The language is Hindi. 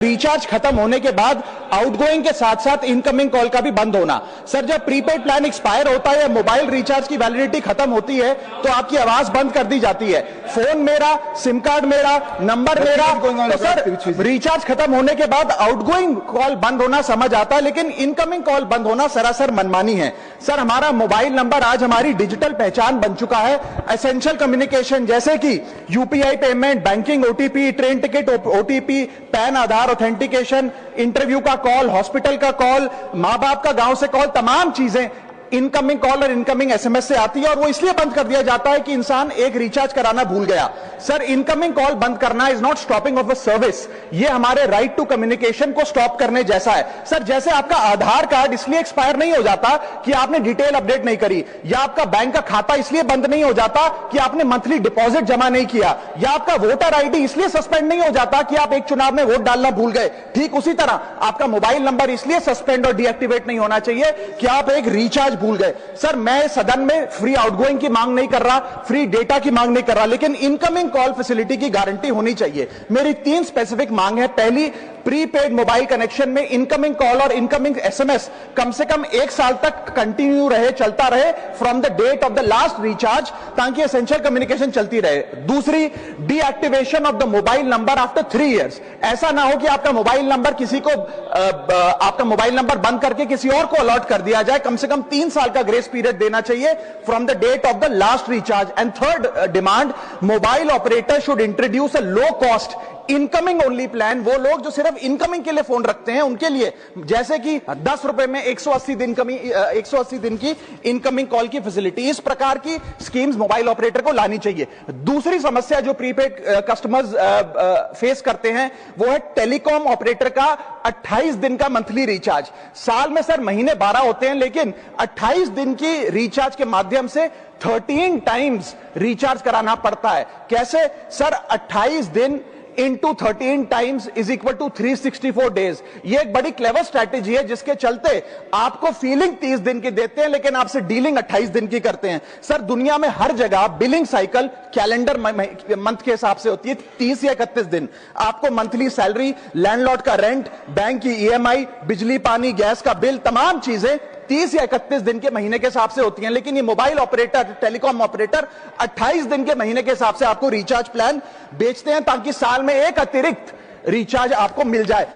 रिचार्ज खत्म होने के बाद आउटगोइंग के साथ साथ इनकमिंग कॉल का भी बंद होना। सर जब प्रीपेड प्लान एक्सपायर होता है या मोबाइल रिचार्ज की वैलिडिटी खत्म होती है तो आपकी आवाज बंद कर दी जाती है। फोन मेरा, सिम कार्ड मेरा, नंबर मेरा, तो सर रिचार्ज खत्म होने के बाद आउटगोइंग कॉल बंद होना समझ आता है, लेकिन इनकमिंग कॉल बंद होना सरासर मनमानी है। सर हमारा मोबाइल नंबर आज हमारी डिजिटल पहचान बन चुका है। एसेंशियल कम्युनिकेशन जैसे कि UPI payment, banking OTP, train ticket OTP, PAN Aadhaar authentication, interview का कॉल, हॉस्पिटल का कॉल, मां बाप का गांव से कॉल, तमाम चीजें इनकमिंग कॉल और इनकमिंग एसएमएस से आती है और वो इसलिए बंद कर दिया जाता है कि इंसान एक रिचार्ज कराना भूल गया। सर इनकमिंग कॉल बंद करना is not stopping of a service, ये हमारे राइट टू कम्युनिकेशन को स्टॉप करने जैसा है। सर जैसे आपका आधार कार्ड इसलिए एक्सपायर नहीं हो जाता कि आपने डिटेल अपडेट नहीं करी, या आपका बैंक का खाता इसलिए बंद नहीं हो जाता कि आपने मंथली डिपॉजिट जमा नहीं किया, या आपका वोटर आईडी इसलिए सस्पेंड नहीं हो जाता कि आप एक चुनाव में वोट डालना भूल गए, ठीक उसी तरह आपका मोबाइल नंबर इसलिए सस्पेंड और डीएक्टिवेट नहीं होना चाहिए कि आप एक रिचार्ज भूल गए। सर मैं सदन में फ्री आउटगोइंग की मांग नहीं कर रहा, फ्री डेटा की मांग नहीं कर रहा, लेकिन इनकमिंग कॉल फैसिलिटी की गारंटी होनी चाहिए। मेरी 3 स्पेसिफिक मांग है। पहली, प्रीपेड मोबाइल कनेक्शन में इनकमिंग कॉल और इनकमिंग एसएमएस कम से कम 1 साल तक कंटिन्यू रहे, चलता रहे from the date of the last recharge, ताकि एसेंशियल कम्युनिकेशन चलती रहे। दूसरी, deactivation of the mobile number after 3 years. ऐसा ना हो कि आपका मोबाइल नंबर किसी को आपका मोबाइल नंबर बंद करके किसी और को अलॉट कर दिया जाए। कम से कम 3 साल का ग्रेस पीरियड देना चाहिए from the date of the last recharge. And third demand, mobile operator should introduce a low cost incoming only plan. वो लोग जो सिर्फ इनकमिंग के लिए फोन रखते हैं उनके लिए, जैसे कि 10 रुपए में 180 दिन की इनकमिंग कॉल की फैसिलिटी, इस प्रकार की स्कीम्स मोबाइल ऑपरेटर को लानी चाहिए। दूसरी समस्या जो प्रीपेड कस्टमर्स फेस करते हैं वो है टेलीकॉम ऑपरेटर का 28 दिन का मंथली रिचार्ज। साल में सर महीने 12 होते हैं, लेकिन 28 दिन की रिचार्ज के माध्यम से 13 टाइम्स रिचार्ज कराना पड़ता है। कैसे सर? 28 दिन into 13 times is equal to 364 days। ये एक बड़ी क्लेवर स्ट्रैटेजी है जिसके चलते आपको फीलिंग 30 दिन की देते हैं, लेकिन आपसे डीलिंग 28 दिन की करते हैं। सर दुनिया में हर जगह बिलिंग साइकिल कैलेंडर मंथ के हिसाब से होती है, 30 या 31 दिन। आपको मंथली सैलरी, लैंडलॉर्ड का रेंट, बैंक की ईएमआई, बिजली पानी गैस का बिल, तमाम चीजें 30 या 31 दिन के महीने के हिसाब से होती हैं। लेकिन ये मोबाइल ऑपरेटर, टेलीकॉम ऑपरेटर 28 दिन के महीने के हिसाब से आपको रिचार्ज प्लान बेचते हैं, ताकि साल में एक अतिरिक्त रिचार्ज आपको मिल जाए।